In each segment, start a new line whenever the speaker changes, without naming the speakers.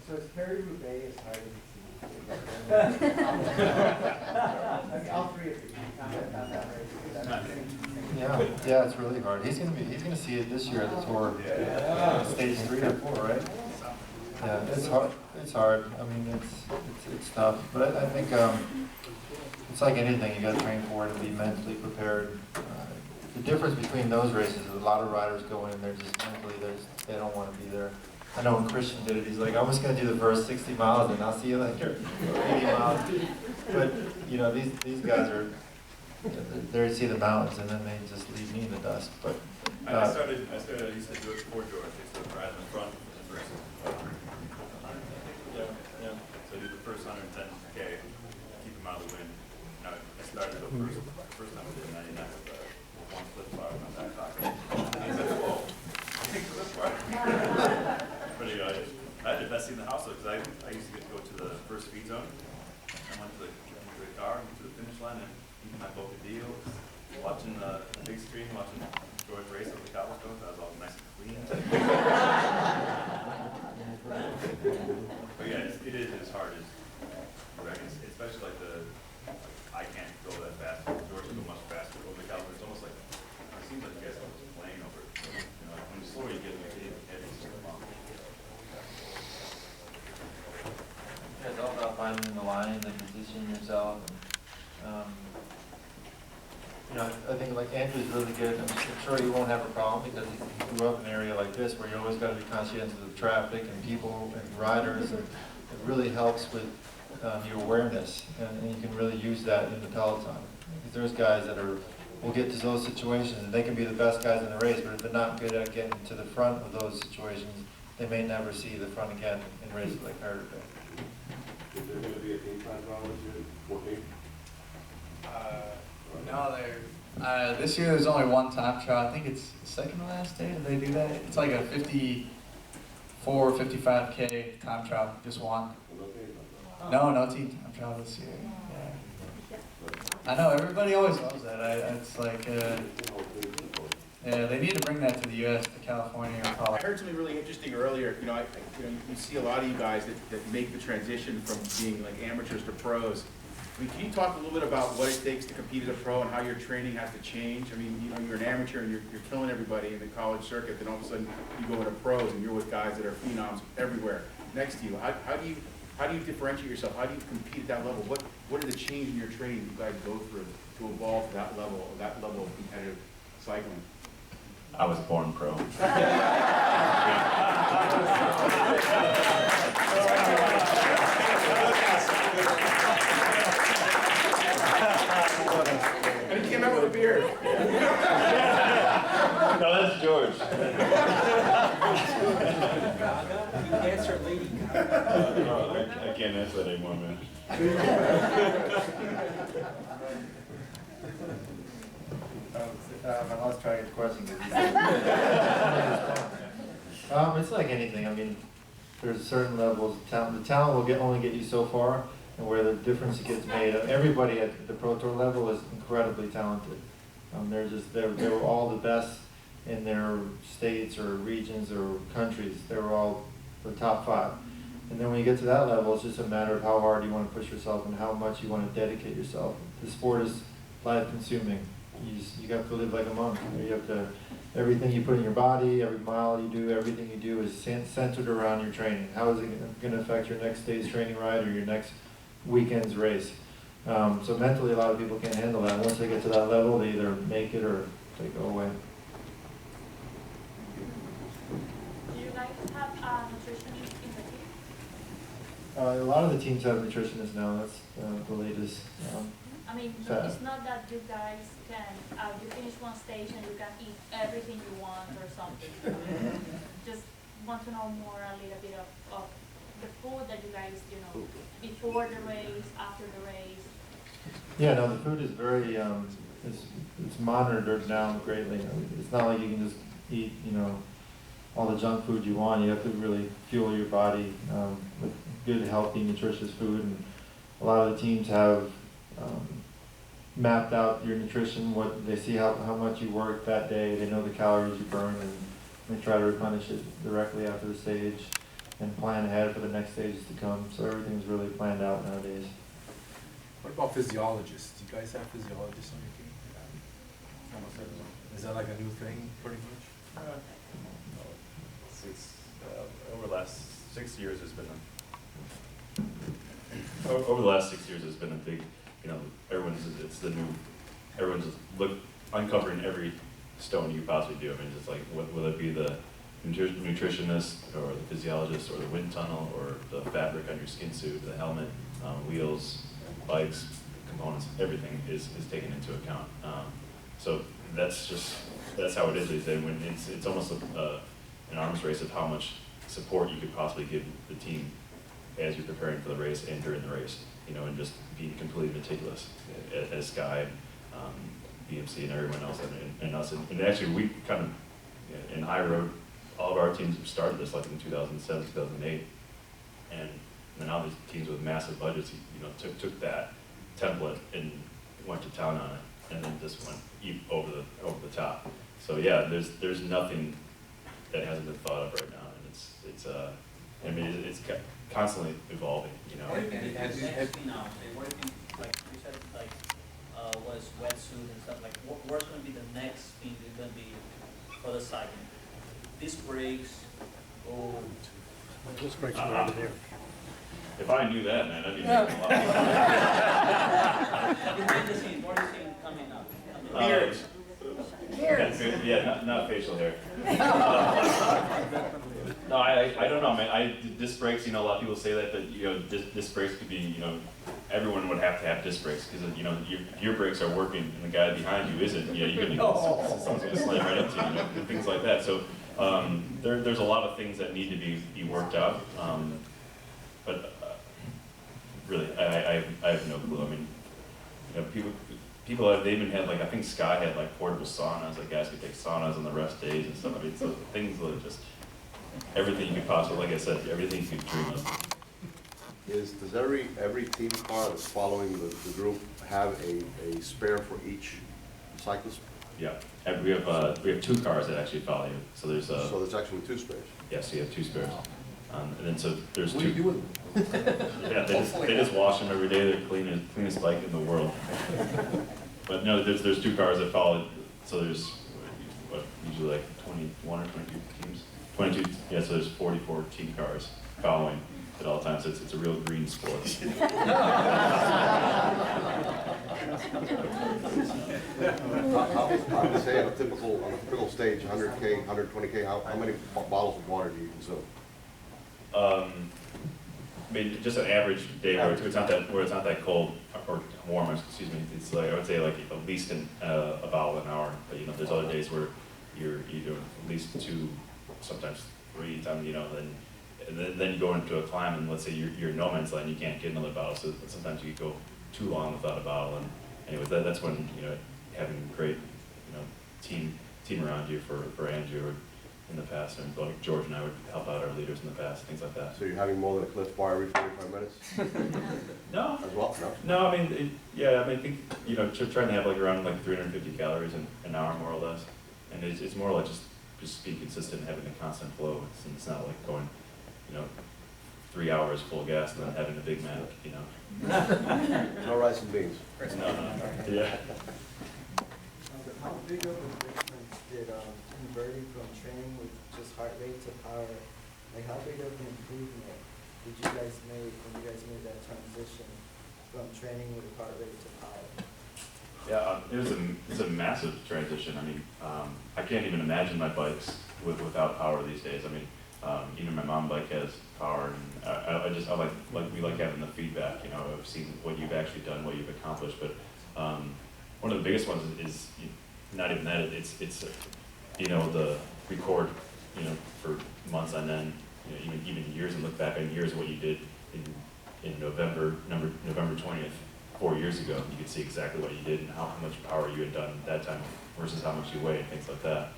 So is Paris-Roubaix as hard as it seems? I mean, all three of you, not that race.
Yeah, it's really hard. He's gonna see it this year at the Tour, stage 3 or 4, right? Yeah, it's hard. It's hard. I mean, it's tough. But I think it's like anything. You got to train for it and be mentally prepared. The difference between those races is a lot of riders go in and they're just mentally they don't want to be there. I know when Christian did it, he's like, I'm just going to do the first 60 miles and I'll see you later, 80 miles. But you know, these guys are. They see the mountains and then they just leave me in the dust. But
I started. I used to do it before George. I used to ride in the front for the first. Yeah. So I do the first 110K, keep him out of the wind. Now I started the first time I did 99 with one flip bar on my back pocket. He said, "Whoa, take the flip bar." But you know, I had the best seat in the house because I used to get to go to the first speed zone. I went to the car, went to the finish line, and eating my bocadillo, watching the big screen, watching George race over the cobblestones. I was all nice and clean. But yeah, it is as hard as especially like I can't go that fast. George can go much faster over the caliber. It's almost like it seems like you guys are just playing over it. You know, like when the slower you get, it's just a bump.
yeah, it's all about finding the line, the position yourself. You know, I think like Andrew's really good. I'm sure he won't have a problem because he grew up in an area like this where you always got to be conscientious of traffic and people and riders. And it really helps with your awareness, and you can really use that in the peloton. Because there's guys that will get to those situations and they can be the best guys in the race, but if they're not good at getting to the front of those situations, they may never see the front again in races like Paris-Roubaix.
Is there going to be a team time trial this year? 14?
No, this year there's only one time trial. I think it's the second to last day. Did they do that? It's like a 54, 55K time trial. Just one. No team time trial this year. Yeah. I know everybody always loves that. It's like, yeah, they need to bring that to the U.S. to California or
I
Colorado.
heard something really interesting earlier. You know, you see a lot of you guys that make the transition from being like amateurs to pros. I mean, can you talk a little bit about what it takes to compete as a pro and how your training has to change? I mean, you know, you're an amateur and you're killing everybody in the college circuit, then all of a sudden you go into pros and you're with guys that are phenoms everywhere next to you. How do you differentiate yourself? How do you compete at that level? What are the changes in your training you guys go through to evolve to that level of competitive cycling?
I was born pro.
And he came out with a beard.
No, that's George.
Answer Lady
I can't answer that anymore, man.
I lost track of the question. It's like anything. I mean, there's certain levels of talent. The talent will only get you so far, and where the difference gets made. Everybody at the Pro Tour level is incredibly talented. They were all the best in their states or regions or countries. They were all the top 5. And then when you get to that level, it's just a matter of how hard you want to push yourself and how much you want to dedicate yourself. The sport is life-consuming. You have to live like a monk. You have to, everything you put in your body, every mile you do, everything you do is centered around your training. How is it going to affect your next day's training ride or your next weekend's race? So mentally, a lot of people can't handle that. Once they get to that level, they either make it or they go away.
Do you guys have nutritionists in the team?
A lot of the teams have nutritionists now. That's the latest.
I mean, it's not that you guys can, you finish one stage and you can eat everything you want or something. Just want to know more a little bit of the food that you guys, you know, before the race, after the race.
Yeah, no, the food is very, it's monitored now greatly. It's not like you can just eat, you know, all the junk food you want. You have to really fuel your body with good, healthy, nutritious food. And a lot of the teams have mapped out your nutrition, what they see how much you work that day, they know the calories you burn, and they try to replenish it directly after the stage. and plan ahead for the next stages to come. So everything's really planned out nowadays.
What about physiologists? Do you guys have physiologists on your team?
Almost everyone.
Is that like a new thing, pretty much?
Over the last 6 years, there's been over the last 6 years, there's been a big, everyone's just uncovering every stone you possibly do. I mean, just like, will it be the nutritionist, or the physiologist, or the wind tunnel, or the fabric on your skin suit, the helmet, wheels, bikes, components, everything is taken into account. So that's how it is these days. When it's almost an arms race of how much support you could possibly give the team as you're preparing for the race and during the race, and just being completely meticulous as Sky, BMC, and everyone else, and us. And actually, we kind of, in high road, all of our teams started this like in 2007, 2008, and now there's teams with massive budgets, took that template and went to town on it, and then just went over the top. So yeah, there's nothing that hasn't been thought of right now, and it's constantly evolving,
And it has,
They're working, like you said, like, was wetsuit and stuff, like, what's gonna be the next thing that's gonna be for the cycling? Disc brakes, or?
Just breaks
If I knew that, man, I'd be making a lot.
Behind the scenes, what are you seeing coming up?
Beards. Yeah, not facial hair. No, I don't know, man. Disc brakes, a lot of people say that, but disc brakes could be, everyone would have to have disc brakes, because your brakes are working and the guy behind you isn't. You're gonna someone's gonna slam right into you, and things like that. So there's a lot of things that need to be worked out. But really, I have no clue. I mean, people have, they even had, like, I think Sky had like portable saunas, like guys could take saunas on the rest days and stuff. I mean, so things that just, everything you could possibly, like I said, everything you could dream of.
Does every team car that's following the group have a spare for each cyclist?
Yeah, and we have 2 cars that actually follow you. So there's
So there's actually 2 spares?
yes, you have 2 spares. And then so there's
What do
2.
you do with them?
Yeah, they just wash them every day. They're cleanest bike in the world. But no, there's 2 cars that follow. So there's usually like 21 or 22 teams. 22. Yeah, so there's 44 team cars following at all times. It's a real green sport.
I would say on a typical stage, 100K, 120K, how many bottles of water do you consume?
I mean, just an average day where it's not that cold or warm. Excuse me. It's like, I would say, like, at least a bottle an hour. But there's other days where you're doing at least 2, sometimes 3 times. Then you go into a climb, and let's say you're in no man's land, you can't get another bottle. So sometimes you go too long without a bottle. And anyways, that's when having a great team around you for Andrew in the past, and like George and I would help out our leaders in the past, things like that.
So you're having more than a Cliff Bar every 45 minutes
No.
as well?
No, I mean, I think, trying to have like around like 350 calories an hour, more or less. And it's more like just being consistent, having a constant flow. It's not like going, 3 hours full gas and then having a Big Mac,
No rice and beans.
No. Yeah.
how big of a difference did converting from training with just heart rate to power, like how big of an improvement did you guys make when you guys made that transition from training with heart rate to power?
Yeah, it was a massive transition. I mean, I can't even imagine my bikes without power these days. I mean, even my mom bike has power, and we like having the feedback, of seeing what you've actually done, what you've accomplished. But one of the biggest ones is not even that. It's the record, for months on end, even years, and look back on years of what you did in November 20th. 4 years ago, you could see exactly what you did and how much power you had done at that time versus how much you weigh and things like that.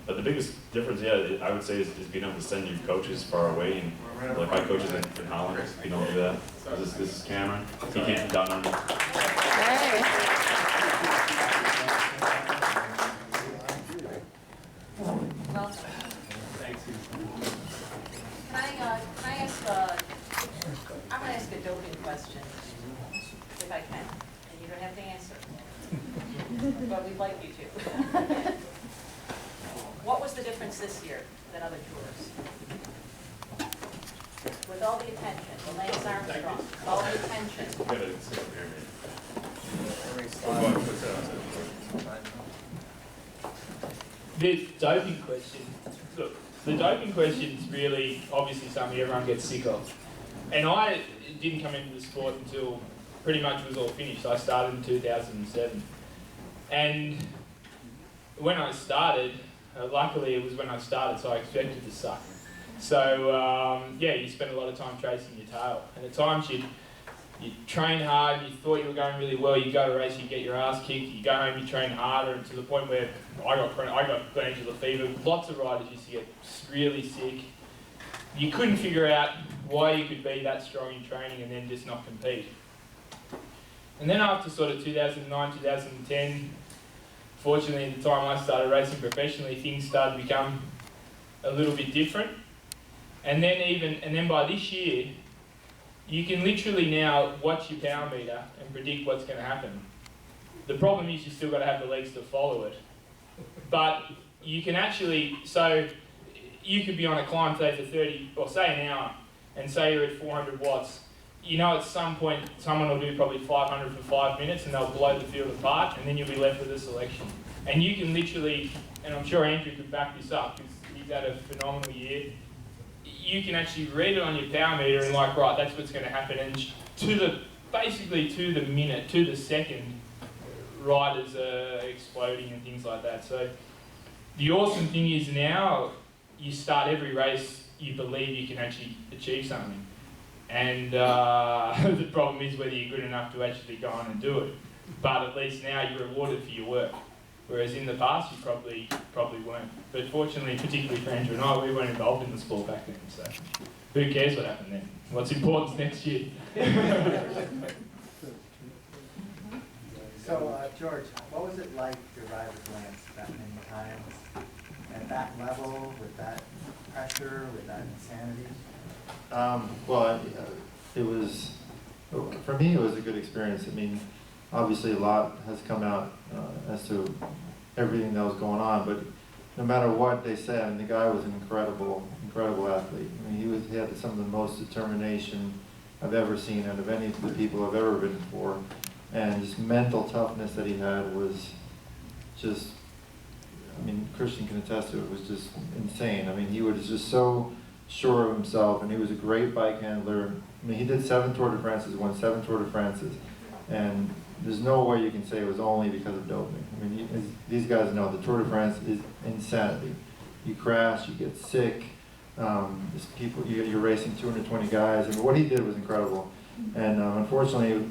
But the biggest difference, I would say, is being able to send your coaches far away. And like my coaches in Holland, being able to do that. This is Cameron. He came down on me.
can I ask, I'm gonna ask a doping question, if I can, and you don't have to answer. But we'd like you to. What was the difference this year than other tours? With all the attention, the Lance Armstrong, with all the attention.
We'll get a single pyramid.
The doping question. Look, the doping question is really obviously something everyone gets sick of. And I didn't come into the sport until pretty much it was all finished. I started in 2007. And when I started, luckily it was when I started, so I expected to suck. So, yeah, you spend a lot of time chasing your tail. And at times you train hard, you thought you were going really well, you go to race, you get your ass kicked, you go home, you train harder, and to the point where I got glandular fever. Lots of riders used to get really sick. You couldn't figure out why you could be that strong in training and then just not compete. And then after sort of 2009, 2010, fortunately at the time I started racing professionally, things started to become a little bit different. And then by this year, you can literally now watch your power meter and predict what's going to happen. The problem is you still got to have the legs to follow it. But you can actually, so you could be on a climb, say for 30, or say an hour, and say you're at 400 watts. You know at some point someone will do probably 500 for 5 minutes and they'll blow the field apart, and then you'll be left with a selection. And you can literally, and I'm sure Andrew could back this up because he's had a phenomenal year, you can actually read it on your power meter and like, right, that's what's going to happen. And basically to the minute, to the second, riders are exploding and things like that. So the awesome thing is now you start every race, you believe you can actually achieve something. And the problem is whether you're good enough to actually go on and do it. But at least now you're rewarded for your work. Whereas in the past you probably weren't. But fortunately, particularly for Andrew and I, we weren't involved in the sport back then. So who cares what happened then? What's important next year?
So, George, what was it like to ride with Lance that many times? At that level, with that pressure, with that insanity?
Well, it was, for me, it was a good experience. I mean, obviously a lot has come out as to everything that was going on, but no matter what they said, I mean, the guy was an incredible athlete. I mean, he had some of the most determination I've ever seen out of any of the people I've ever ridden for, and just mental toughness that he had was just, I mean, Christian can attest to it, was just insane. I mean, he was just so sure of himself, and he was a great bike handler. I mean, he did 7 Tour de France's, won 7 Tour de France's, and there's no way you can say it was only because of doping. I mean, these guys know the Tour de France is insanity. You crash, you get sick, you're racing 220 guys, and what he did was incredible. And unfortunately,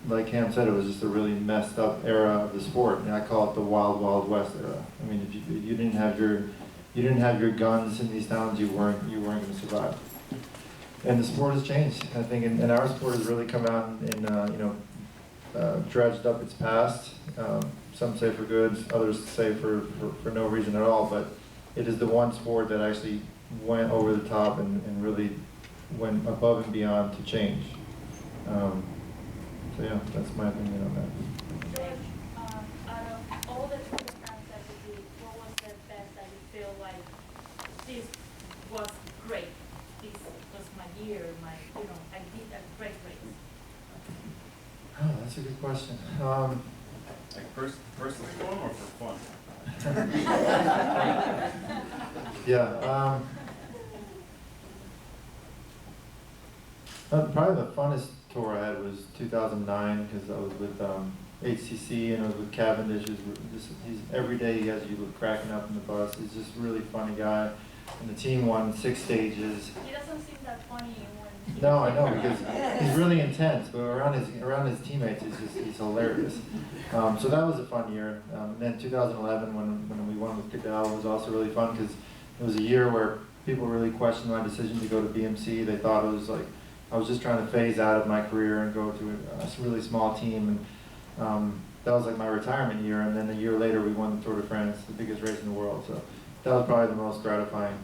like Cam said, it was just a really messed up era of the sport, and I call it the wild, wild west era. I mean, if you didn't have your guns in these towns, you weren't going to survive. And the sport has changed. I think, and our sport has really come out and dredged up its past. Some say for good, others say for no reason at all, but it is the one sport that actually went over the top and really went above and beyond to change. So yeah, that's my opinion on that.
George, out of all the Tour de France that you did, what was the best that you feel like this was great? This was my year, I did a great race.
Oh, that's a good question.
Like personally going or for fun?
Yeah. Probably the funnest tour I had was 2009 because I was with HCC and I was with Cavendish. He's every day he has you cracking up in the bus. He's just a really funny guy. And the team won 6 stages.
He doesn't seem that funny when.
No, I know, because he's really intense, but around his teammates, he's hilarious. So that was a fun year. And then 2011, when we won with Cadell, was also really fun because it was a year where people really questioned my decision to go to BMC. They thought it was like I was just trying to phase out of my career and go to a really small team, and that was like my retirement year. And then a year later, we won the Tour de France, the biggest race in the world. So that was probably the most gratifying